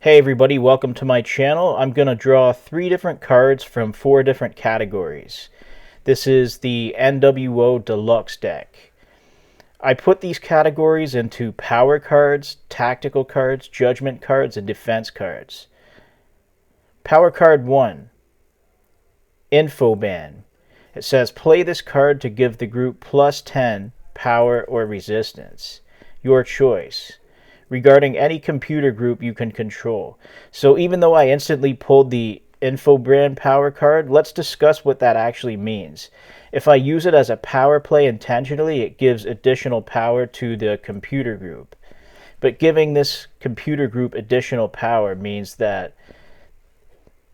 Hey everybody, welcome to my channel. I'm going to draw 3 different cards from 4 different categories. This is the NWO Deluxe deck. I put these categories into power cards, tactical cards, judgment cards, and defense cards. Power card 1, Info Ban. It says play this card to give the group plus 10 power or resistance. Your choice. Regarding any computer group you can control. So even though I instantly pulled the info brand power card, let's discuss what that actually means. If I use it as a power play intentionally, it gives additional power to the computer group. But giving this computer group additional power means that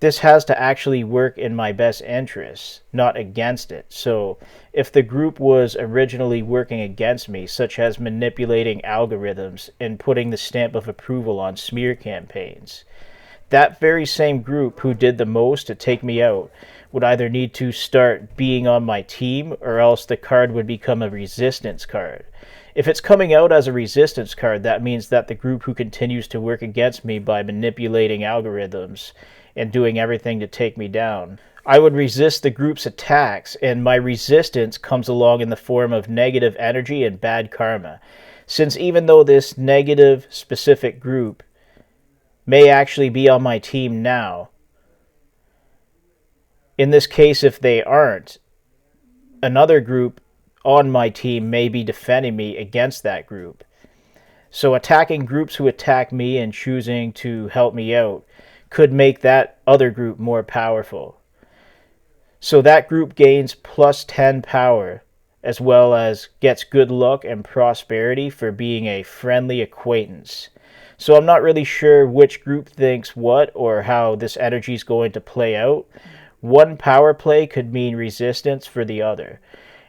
this has to actually work in my best interests, not against it. So if the group was originally working against me, such as manipulating algorithms and putting the stamp of approval on smear campaigns, that very same group who did the most to take me out would either need to start being on my team, or else the card would become a resistance card. If it's coming out as a resistance card, that means that the group who continues to work against me by manipulating algorithms and doing everything to take me down, I would resist the group's attacks, and my resistance comes along in the form of negative energy and bad karma. Since even though this negative specific group may actually be on my team now, in this case, if they aren't, another group on my team may be defending me against that group. So attacking groups who attack me and choosing to help me out could make that other group more powerful. So that group gains plus 10 power, as well as gets good luck and prosperity for being a friendly acquaintance. So I'm not really sure which group thinks what or how this energy is going to play out. One power play could mean resistance for the other.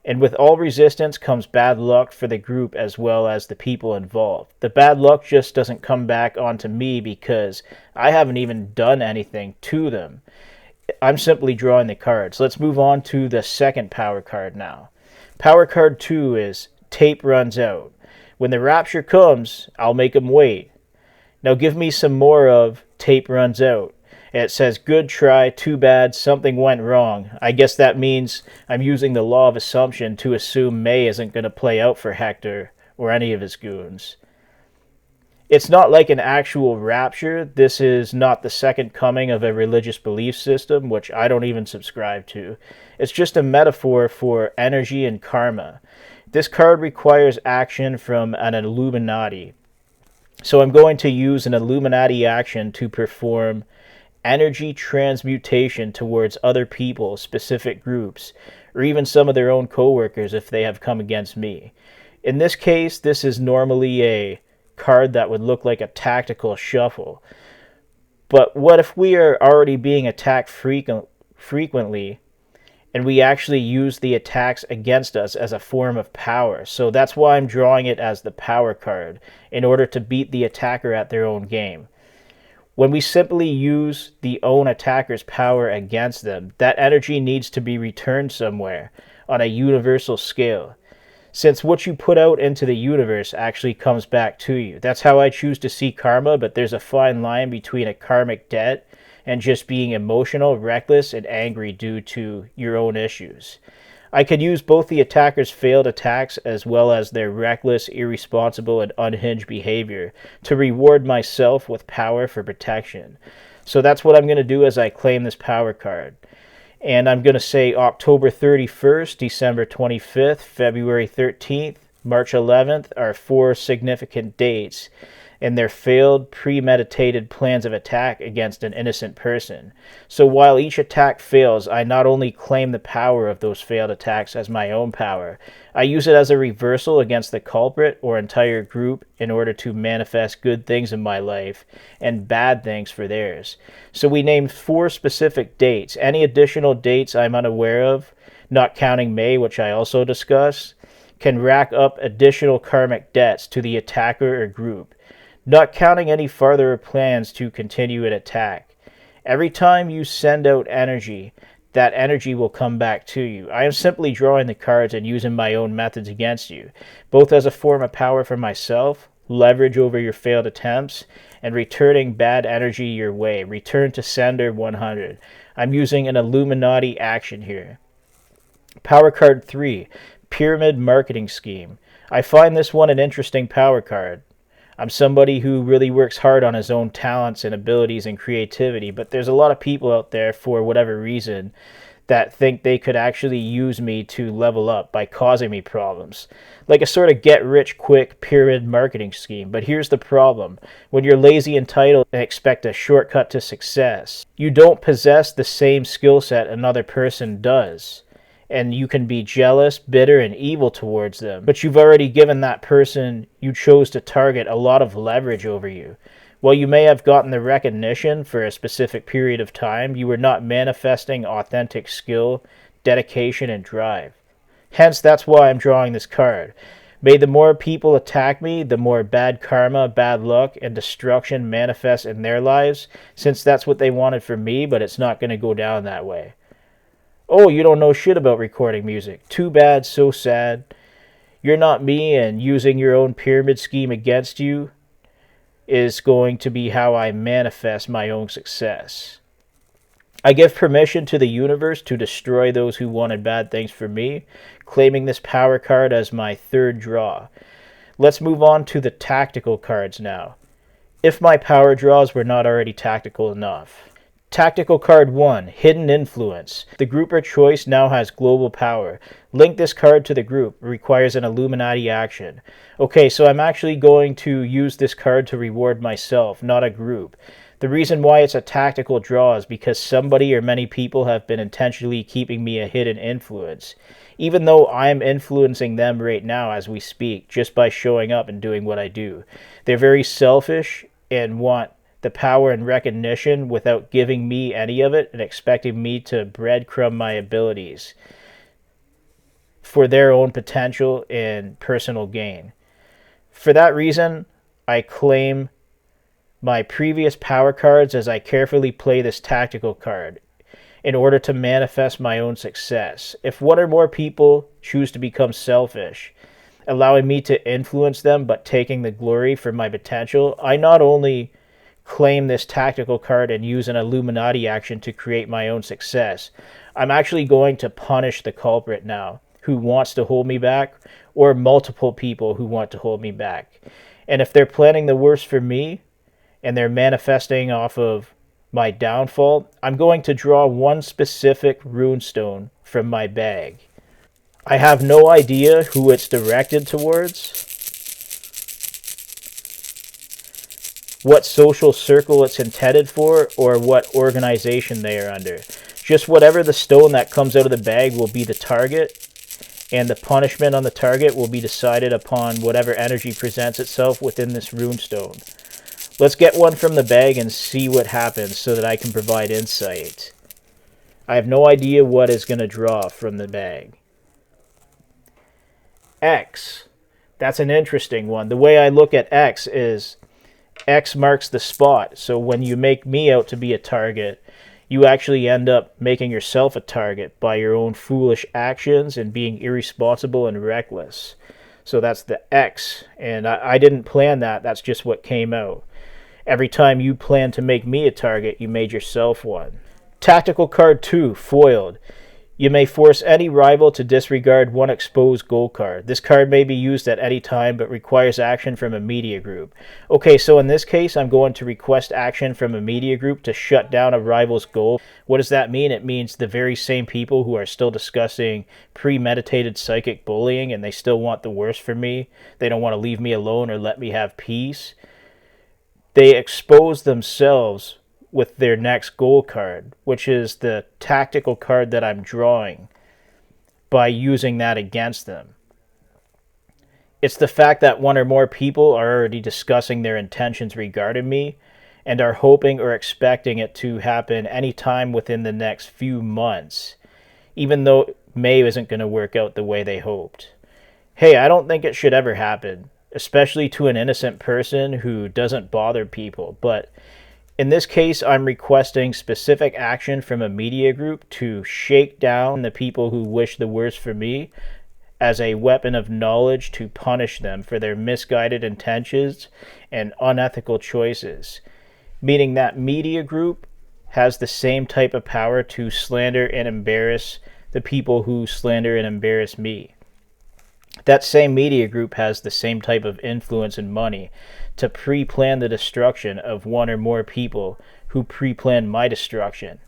And with all resistance comes bad luck for the group as well as the people involved. The bad luck just doesn't come back onto me because I haven't even done anything to them. I'm simply drawing the cards. Let's move on to the second power card now. Power card 2 is Tape Runs Out. When the rapture comes, I'll make them wait. Now give me some more of Tape Runs Out. It says, good try, too bad, something went wrong. I guess that means I'm using the law of assumption to assume May isn't going to play out for Hector or any of his goons. It's not like an actual rapture. This is not the second coming of a religious belief system, which I don't even subscribe to. It's just a metaphor for energy and karma. This card requires action from an Illuminati. So I'm going to use an Illuminati action to perform energy transmutation towards other people, specific groups, or even some of their own coworkers if they have come against me. In this case, this is normally a card that would look like a tactical shuffle. But what if we are already being attacked frequently, and we actually use the attacks against us as a form of power? So that's why I'm drawing it as the power card, in order to beat the attacker at their own game. When we simply use the own attacker's power against them, that energy needs to be returned somewhere on a universal scale, since what you put out into the universe actually comes back to you. That's how I choose to see karma, but there's a fine line between a karmic debt and just being emotional, reckless, and angry due to your own issues. I could use both the attacker's failed attacks as well as their reckless, irresponsible, and unhinged behavior to reward myself with power for protection. So that's what I'm going to do as I claim this power card. And I'm going to say October 31st, December 25th, February 13th, March 11th are 4 significant dates in their failed, premeditated plans of attack against an innocent person. So while each attack fails, I not only claim the power of those failed attacks as my own power, I use it as a reversal against the culprit or entire group in order to manifest good things in my life and bad things for theirs. So we named 4 specific dates. Any additional dates I'm unaware of, not counting May, which I also discuss, can rack up additional karmic debts to the attacker or group, not counting any farther plans to continue an attack. Every time you send out energy, that energy will come back to you. I am simply drawing the cards and using my own methods against you, both as a form of power for myself leverage over your failed attempts, and returning bad energy your way. Return to sender 100. I'm using an Illuminati action here. Power card 3, Pyramid Marketing Scheme. I find this one an interesting power card. I'm somebody who really works hard on his own talents and abilities and creativity, but there's a lot of people out there, for whatever reason, that think they could actually use me to level up by causing me problems. Like a sort of get-rich-quick pyramid marketing scheme. But here's the problem. When you're lazy, entitled, and expect a shortcut to success, you don't possess the same skill set another person does. And you can be jealous, bitter, and evil towards them. But you've already given that person you chose to target a lot of leverage over you. While you may have gotten the recognition for a specific period of time, you were not manifesting authentic skill, dedication, and drive. Hence, that's why I'm drawing this card. May the more people attack me, the more bad karma, bad luck, and destruction manifest in their lives, since that's what they wanted for me, but it's not going to go down that way. Oh, you don't know shit about recording music. Too bad, so sad. You're not me, and using your own pyramid scheme against you is going to be how I manifest my own success. I give permission to the universe to destroy those who wanted bad things for me, claiming this power card as my third draw. Let's move on to the tactical cards now, if my power draws were not already tactical enough. Tactical card 1, Hidden Influence. The group or choice now has global power. Link this card to the group. Requires an Illuminati action. Okay, so I'm actually going to use this card to reward myself, not a group. The reason why it's a tactical draw is because somebody or many people have been intentionally keeping me a hidden influence. Even though I'm influencing them right now as we speak, just by showing up and doing what I do. They're very selfish and want the power and recognition without giving me any of it and expecting me to breadcrumb my abilities for their own potential and personal gain. For that reason, I claim my previous power cards as I carefully play this tactical card in order to manifest my own success. If one or more people choose to become selfish, allowing me to influence them but taking the glory for my potential, I not only claim this tactical card and use an Illuminati action to create my own success, I'm actually going to punish the culprit now who wants to hold me back, or multiple people who want to hold me back. And if they're planning the worst for me and they're manifesting off of my downfall, I'm going to draw one specific runestone from my bag. I have no idea who it's directed towards, what social circle it's intended for, or what organization they are under. Just whatever the stone that comes out of the bag will be the target, and the punishment on the target will be decided upon whatever energy presents itself within this runestone. Let's get one from the bag and see what happens so that I can provide insight. I have no idea what is going to draw from the bag. X. That's an interesting one. The way I look at X is X marks the spot. So when you make me out to be a target, you actually end up making yourself a target by your own foolish actions and being irresponsible and reckless. So that's the X. And I didn't plan that. That's just what came out. Every time you planned to make me a target, you made yourself one. Tactical card 2, Foiled. You may force any rival to disregard one exposed gold card. This card may be used at any time, but requires action from a media group. Okay, so in this case, I'm going to request action from a media group to shut down a rival's goal. What does that mean? It means the very same people who are still discussing premeditated psychic bullying, and they still want the worst for me. They don't want to leave me alone or let me have peace. They expose themselves with their next goal card, which is the tactical card that I'm drawing, by using that against them. It's the fact that one or more people are already discussing their intentions regarding me and are hoping or expecting it to happen anytime within the next few months, even though May isn't going to work out the way they hoped. Hey, I don't think it should ever happen, especially to an innocent person who doesn't bother people, but in this case, I'm requesting specific action from a media group to shake down the people who wish the worst for me, as a weapon of knowledge to punish them for their misguided intentions and unethical choices, meaning that media group has the same type of power to slander and embarrass the people who slander and embarrass me. That same media group has the same type of influence and money to pre-plan the destruction of one or more people who pre-plan my destruction.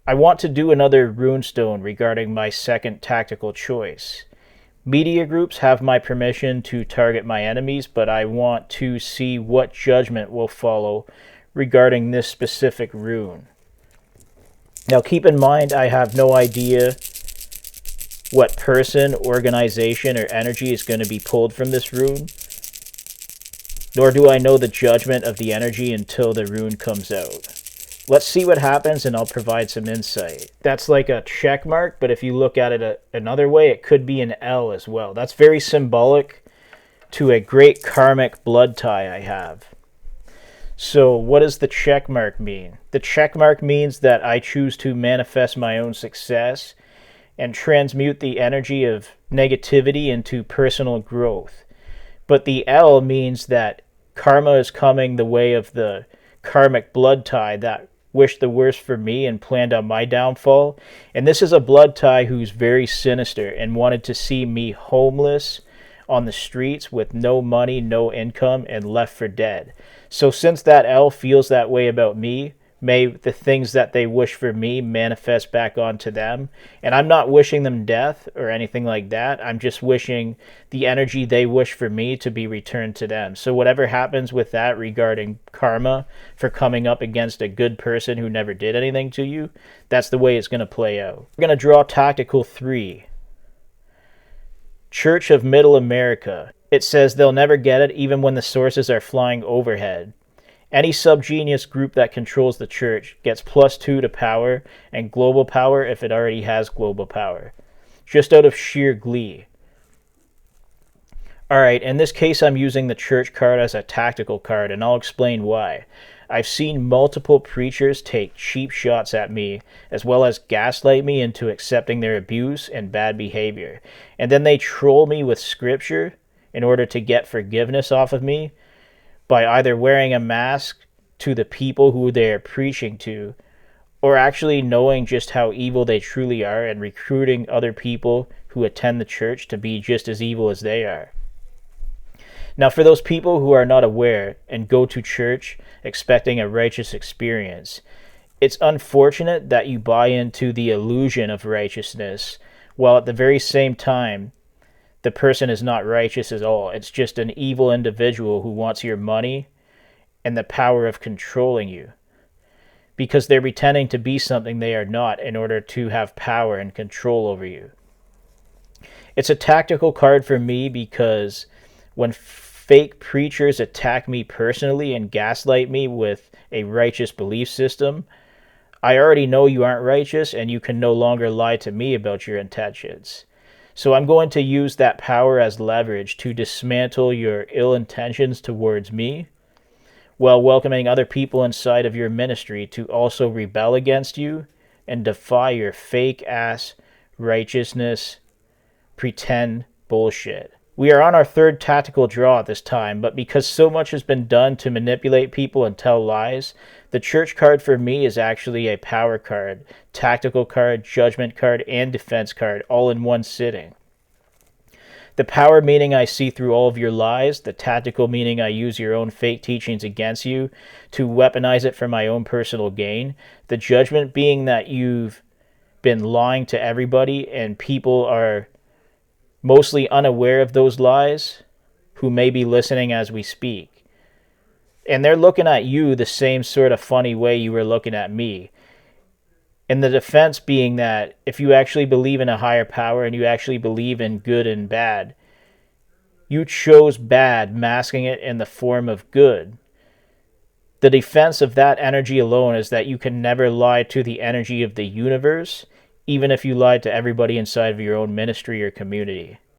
I want to do another runestone regarding my second tactical choice. Media groups have my permission to target my enemies, but I want to see what judgment will follow regarding this specific rune. Now keep in mind, I have no idea what person, organization, or energy is going to be pulled from this rune, nor do I know the judgment of the energy until the rune comes out. Let's see what happens and I'll provide some insight. That's like a check mark, but if you look at it another way, it could be an L as well. That's very symbolic to a great karmic blood tie I have. So what does the check mark mean? The check mark means that I choose to manifest my own success and transmute the energy of negativity into personal growth. But the L means that karma is coming the way of the karmic blood tie that wished the worst for me and planned on my downfall. And this is a blood tie who's very sinister and wanted to see me homeless on the streets with no money, no income, and left for dead. So since that L feels that way about me, may the things that they wish for me manifest back onto them. And I'm not wishing them death or anything like that. I'm just wishing the energy they wish for me to be returned to them. So whatever happens with that regarding karma for coming up against a good person who never did anything to you, that's the way it's going to play out. We're going to draw Tactical 3. Church of Middle America. It says they'll never get it even when the sources are flying overhead. Any subgenius group that controls the church gets +2 to power and global power if it already has global power, just out of sheer glee. Alright, in this case I'm using the church card as a tactical card, and I'll explain why. I've seen multiple preachers take cheap shots at me, as well as gaslight me into accepting their abuse and bad behavior. And then they troll me with scripture in order to get forgiveness off of me by either wearing a mask to the people who they are preaching to, or actually knowing just how evil they truly are and recruiting other people who attend the church to be just as evil as they are. Now, for those people who are not aware and go to church expecting a righteous experience, it's unfortunate that you buy into the illusion of righteousness, while at the very same time, the person is not righteous at all. It's just an evil individual who wants your money and the power of controlling you, because they're pretending to be something they are not in order to have power and control over you. It's a tactical card for me because when fake preachers attack me personally and gaslight me with a righteous belief system, I already know you aren't righteous and you can no longer lie to me about your intentions. So I'm going to use that power as leverage to dismantle your ill intentions towards me, while welcoming other people inside of your ministry to also rebel against you and defy your fake-ass righteousness pretend bullshit. We are on our third tactical draw at this time, but because so much has been done to manipulate people and tell lies, the church card for me is actually a power card, tactical card, judgment card, and defense card, all in one sitting. The power meaning I see through all of your lies, the tactical meaning I use your own fake teachings against you to weaponize it for my own personal gain, the judgment being that you've been lying to everybody and people are mostly unaware of those lies who may be listening as we speak. And they're looking at you the same sort of funny way you were looking at me. And the defense being that if you actually believe in a higher power and you actually believe in good and bad, you chose bad, masking it in the form of good. The defense of that energy alone is that you can never lie to the energy of the universe, even if you lied to everybody inside of your own ministry or community.